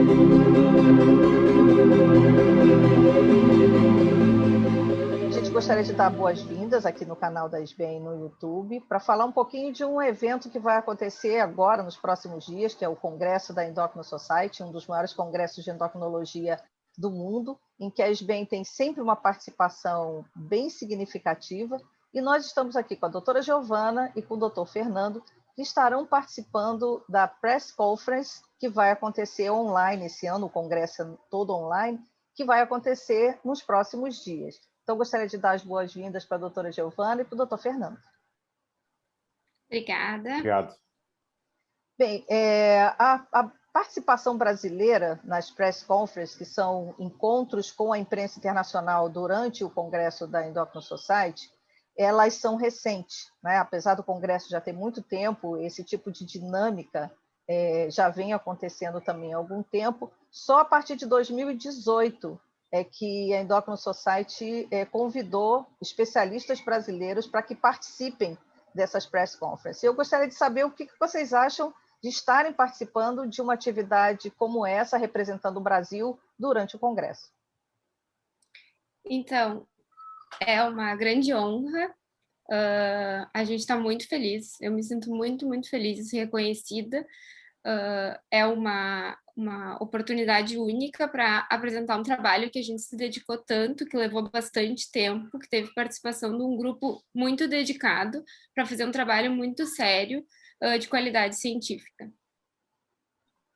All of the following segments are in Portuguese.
A gente gostaria de dar boas-vindas aqui no canal da SBEM no YouTube para falar um pouquinho de um evento que vai acontecer agora, nos próximos dias, que é o Congresso da Endocrino Society, um dos maiores congressos de endocrinologia do mundo, em que a SBEM tem sempre uma participação bem significativa, e nós estamos aqui com a doutora Giovana e com o doutor Fernando, que estarão participando da Press Conference, que vai acontecer online esse ano, o congresso é todo online, que vai acontecer nos próximos dias. Então, gostaria de dar as boas-vindas para a doutora Giovana e para o doutor Fernando. Obrigada. Obrigado. Bem, a participação brasileira nas press conferences, que são encontros com a imprensa internacional durante o Congresso da Endocrino Society, elas são recentes, né? Apesar do Congresso já ter muito tempo, esse tipo de dinâmica já vem acontecendo também há algum tempo. Só a partir de 2018 é que a Endocrino Society convidou especialistas brasileiros para que participem dessas press conferences. Eu gostaria de saber o que vocês acham de estarem participando de uma atividade como essa, representando o Brasil durante o Congresso. Então, é uma grande honra. A gente está muito feliz. Eu me sinto muito, muito feliz e reconhecida. É uma oportunidade única para apresentar um trabalho que a gente se dedicou tanto, que levou bastante tempo, que teve participação de um grupo muito dedicado para fazer um trabalho muito sério, de qualidade científica.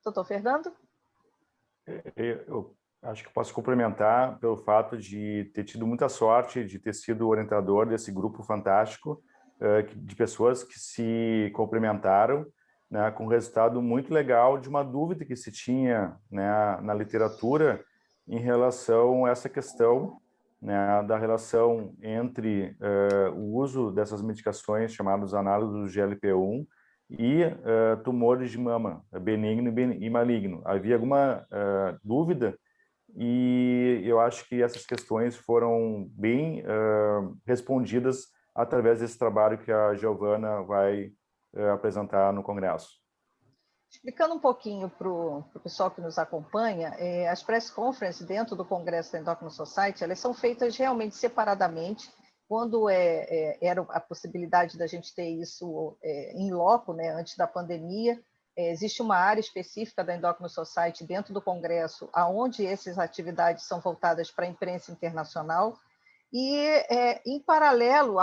Doutor Fernando? Eu acho que posso complementar pelo fato de ter tido muita sorte de ter sido orientador desse grupo fantástico de pessoas que se complementaram, né, com um resultado muito legal de uma dúvida que se tinha, né, na literatura em relação a essa questão, né, da relação entre o uso dessas medicações chamados análogos do GLP-1 e tumores de mama, benigno e maligno. Havia alguma dúvida e eu acho que essas questões foram bem respondidas através desse trabalho que a Giovana vai apresentar no Congresso. Explicando um pouquinho para o pessoal que nos acompanha, as press conferences dentro do Congresso da Endocrino Society, elas são feitas realmente separadamente. Quando era a possibilidade da gente ter isso em loco, né, antes da pandemia, existe uma área específica da Endocrino Society dentro do Congresso, onde essas atividades são voltadas para a imprensa internacional, e, em paralelo,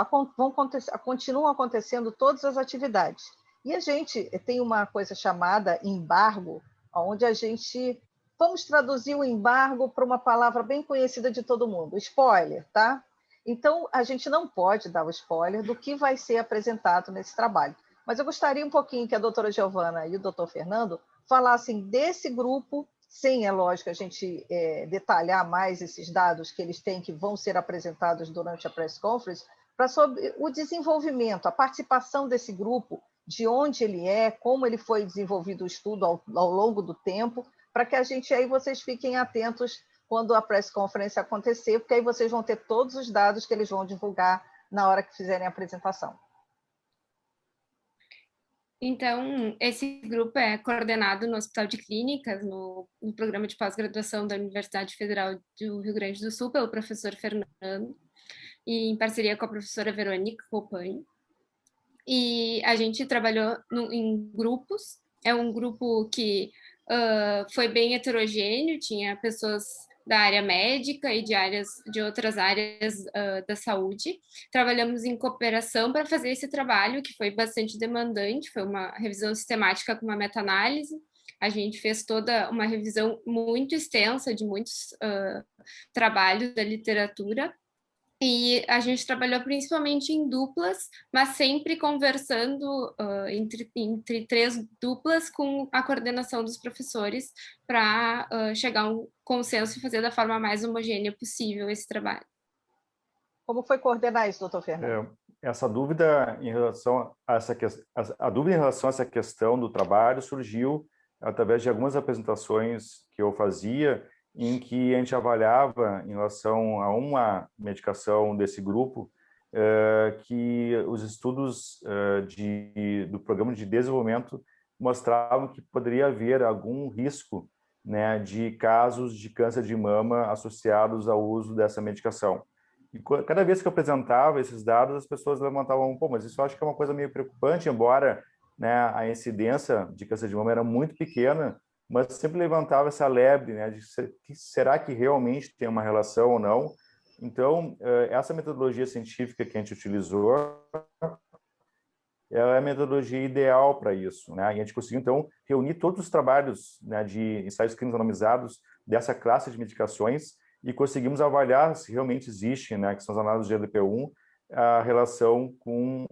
continuam acontecendo todas as atividades. E a gente tem uma coisa chamada embargo, onde a gente... Vamos traduzir o embargo para uma palavra bem conhecida de todo mundo, spoiler, tá? Então, a gente não pode dar o spoiler do que vai ser apresentado nesse trabalho. Mas eu gostaria um pouquinho que a doutora Giovana e o doutor Fernando falassem desse grupo, sem, é lógico, a gente detalhar mais esses dados que eles têm, que vão ser apresentados durante a press conference, sobre o desenvolvimento, a participação desse grupo, de onde ele como ele foi desenvolvido o estudo ao longo do tempo, para que a gente, aí vocês fiquem atentos quando a press conference acontecer, porque aí vocês vão ter todos os dados que eles vão divulgar na hora que fizerem a apresentação. Então, esse grupo é coordenado no Hospital de Clínicas, no programa de pós-graduação da Universidade Federal do Rio Grande do Sul, pelo professor Fernando, e em parceria com a professora Verônica Copani. E a gente trabalhou em grupos. É um grupo que foi bem heterogêneo, tinha pessoas da área médica e de outras áreas da saúde. Trabalhamos em cooperação para fazer esse trabalho, que foi bastante demandante, foi uma revisão sistemática com uma meta-análise. A gente fez toda uma revisão muito extensa de muitos trabalhos da literatura, e a gente trabalhou principalmente em duplas, mas sempre conversando entre três duplas com a coordenação dos professores para chegar a um consenso e fazer da forma mais homogênea possível esse trabalho. Como foi coordenar isso, doutor Fernando? Essa dúvida em relação a essa questão do trabalho surgiu através de algumas apresentações que eu fazia, em que a gente avaliava, em relação a uma medicação desse grupo, que os estudos do programa de desenvolvimento mostravam que poderia haver algum risco né, de casos de câncer de mama associados ao uso dessa medicação. E cada vez que eu apresentava esses dados, as pessoas levantavam, pô, mas isso eu acho que é uma coisa meio preocupante, embora, né, a incidência de câncer de mama era muito pequena, mas sempre levantava essa lebre, né, de será que realmente tem uma relação ou não? Então, essa metodologia científica que a gente utilizou é a metodologia ideal para isso, né? E a gente conseguiu, então, reunir todos os trabalhos, né, de ensaios clínicos randomizados dessa classe de medicações e conseguimos avaliar se realmente existe, né, que são as análises de GLP-1, a relação com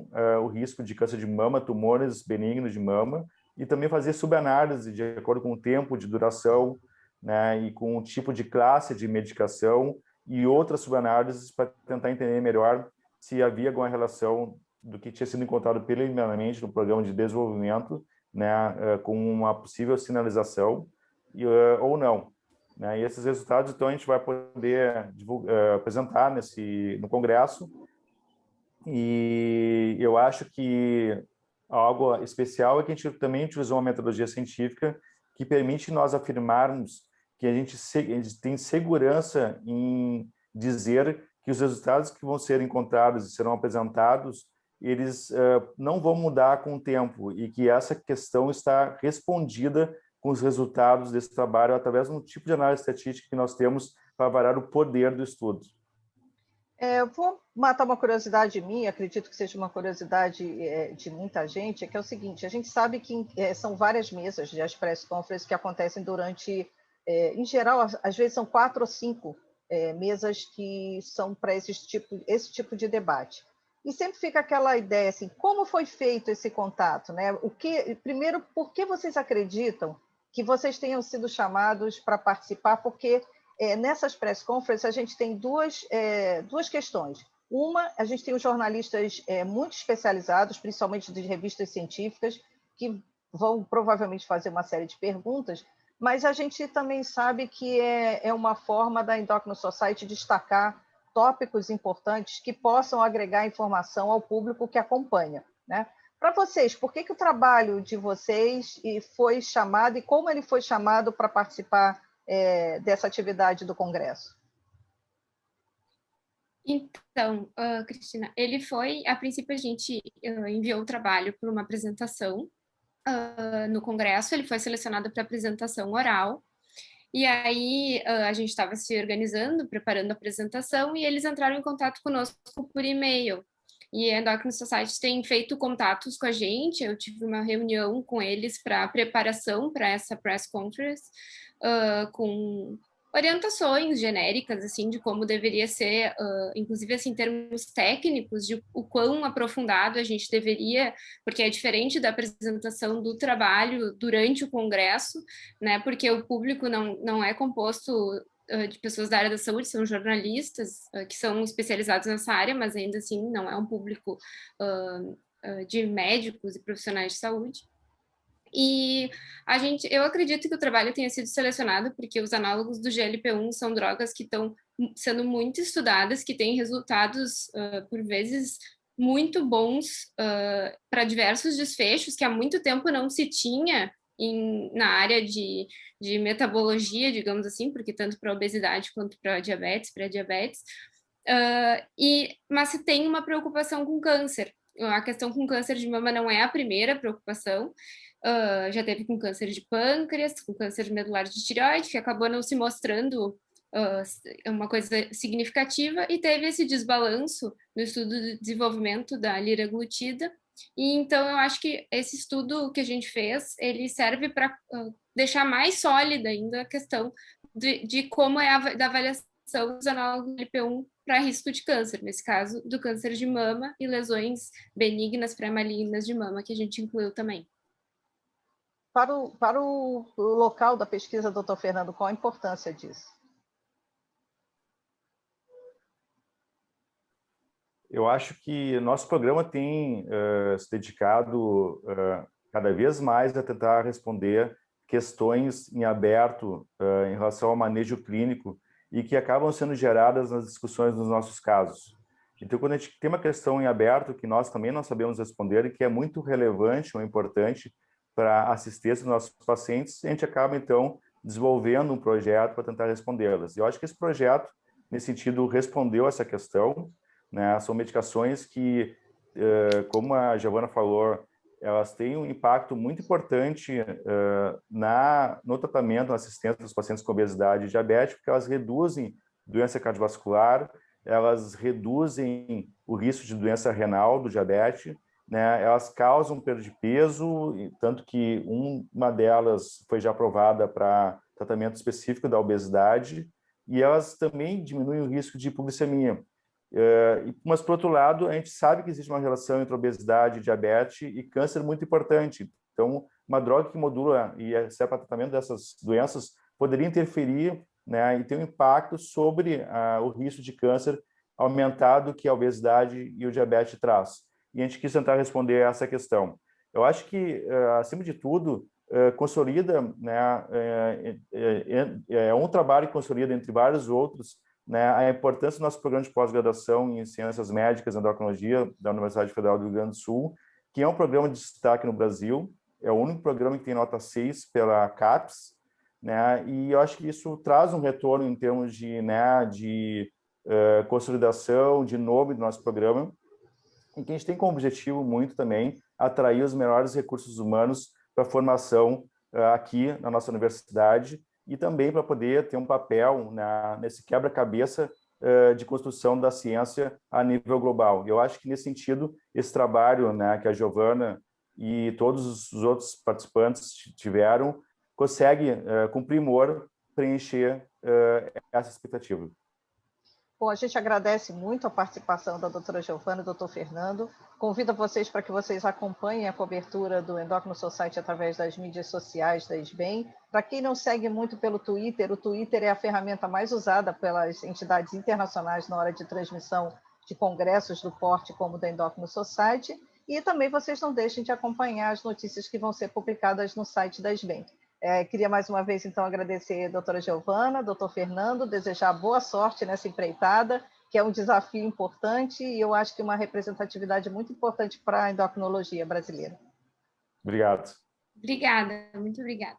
o risco de câncer de mama, tumores benignos de mama, e também fazer subanálise de acordo com o tempo de duração, né, e com o tipo de classe de medicação e outras subanálises para tentar entender melhor se havia alguma relação do que tinha sido encontrado preliminarmente no programa de desenvolvimento, né, com uma possível sinalização ou não. Né? E esses resultados, então, a gente vai poder apresentar no congresso. E eu acho que algo especial é que a gente também utilizou uma metodologia científica que permite nós afirmarmos que a gente tem segurança em dizer que os resultados que vão ser encontrados e serão apresentados, eles não vão mudar com o tempo e que essa questão está respondida com os resultados desse trabalho através de um tipo de análise estatística que nós temos para avaliar o poder do estudo. Eu vou matar uma curiosidade minha, acredito que seja uma curiosidade de muita gente, que é o seguinte, a gente sabe que são várias mesas de press conference que acontecem durante, em geral, às vezes são 4 ou 5 mesas que são para esse tipo de debate. E sempre fica aquela ideia, assim, como foi feito esse contato, né? Primeiro, por que vocês acreditam que vocês tenham sido chamados para participar? Porque nessas press conferences a gente tem duas questões. Uma, a gente tem os jornalistas muito especializados, principalmente de revistas científicas, que vão provavelmente fazer uma série de perguntas, mas a gente também sabe que é uma forma da Endocrine Society destacar tópicos importantes que possam agregar informação ao público que acompanha, né? Para vocês, por que o trabalho de vocês foi chamado e como ele foi chamado para participar dessa atividade do Congresso? Então, Cristina, a princípio a gente enviou o trabalho para uma apresentação no Congresso, ele foi selecionado para apresentação oral, e aí a gente estava se organizando, preparando a apresentação, e eles entraram em contato conosco por e-mail. E a Endocrine Society tem feito contatos com a gente, eu tive uma reunião com eles para preparação para essa press conference, com orientações genéricas, assim, de como deveria ser, inclusive, assim, termos técnicos, de o quão aprofundado a gente deveria, porque é diferente da apresentação do trabalho durante o congresso, né, porque o público não é composto de pessoas da área da saúde, são jornalistas que são especializados nessa área, mas ainda assim não é um público de médicos e profissionais de saúde. E eu acredito que o trabalho tenha sido selecionado porque os análogos do GLP-1 são drogas que estão sendo muito estudadas, que têm resultados, por vezes, muito bons para diversos desfechos que há muito tempo não se tinha na área de metabologia, digamos assim, porque tanto para obesidade quanto para diabetes, pré-diabetes, mas se tem uma preocupação com câncer. A questão com câncer de mama não é a primeira preocupação, já teve com câncer de pâncreas, com câncer medular de tireoide, que acabou não se mostrando uma coisa significativa, e teve esse desbalanço no estudo de desenvolvimento da liraglutida. E então eu acho que esse estudo que a gente fez, ele serve para deixar mais sólida ainda a questão de como é da avaliação dos análogos do GLP-1 para risco de câncer, nesse caso do câncer de mama e lesões benignas pré-malignas de mama, que a gente incluiu também. Para o local da pesquisa, doutor Fernando, qual a importância disso? Eu acho que nosso programa tem se dedicado cada vez mais a tentar responder questões em aberto em relação ao manejo clínico e que acabam sendo geradas nas discussões dos nossos casos. Então, quando a gente tem uma questão em aberto que nós também não sabemos responder e que é muito relevante ou importante para a assistência dos nossos pacientes, a gente acaba, então, desenvolvendo um projeto para tentar respondê-las. Eu acho que esse projeto, nesse sentido, respondeu essa questão, né? São medicações que, como a Giovana falou, elas têm um impacto muito importante no tratamento, na assistência dos pacientes com obesidade e diabetes, porque elas reduzem doença cardiovascular, elas reduzem o risco de doença renal do diabetes, né? Elas causam perda de peso, tanto que uma delas foi já aprovada para tratamento específico da obesidade, e elas também diminuem o risco de hipoglicemia. Mas, por outro lado, a gente sabe que existe uma relação entre obesidade, diabetes e câncer muito importante. Então, uma droga que modula e serve para tratamento dessas doenças poderia interferir, né, e ter um impacto sobre o risco de câncer aumentado que a obesidade e o diabetes traz. E a gente quis tentar responder a essa questão. Eu acho que, acima de tudo, consolida, né, é um trabalho que consolida, entre vários outros, né, a importância do nosso programa de pós-graduação em Ciências Médicas e Endocrinologia da Universidade Federal do Rio Grande do Sul, que é um programa de destaque no Brasil, é o único programa que tem nota 6 pela CAPES, né, e eu acho que isso traz um retorno em termos de, né, de consolidação, de nome do nosso programa, e que a gente tem como objetivo muito também atrair os melhores recursos humanos para a formação aqui na nossa universidade, e também para poder ter um papel nesse quebra-cabeça de construção da ciência a nível global. Eu acho que, nesse sentido, esse trabalho, né, que a Giovana e todos os outros participantes tiveram, consegue, com primor, preencher essa expectativa. Bom, a gente agradece muito a participação da doutora Giovana e do doutor Fernando. Convido vocês para que vocês acompanhem a cobertura do Endocrino Society através das mídias sociais da SBEM. Para quem não segue muito pelo Twitter, o Twitter é a ferramenta mais usada pelas entidades internacionais na hora de transmissão de congressos do porte como o da Endocrino Society. E também vocês não deixem de acompanhar as notícias que vão ser publicadas no site da SBEM. Queria mais uma vez, então, agradecer a doutora Giovana, doutor Fernando, desejar boa sorte nessa empreitada, que é um desafio importante e eu acho que uma representatividade muito importante para a endocrinologia brasileira. Obrigado. Obrigada, muito obrigada.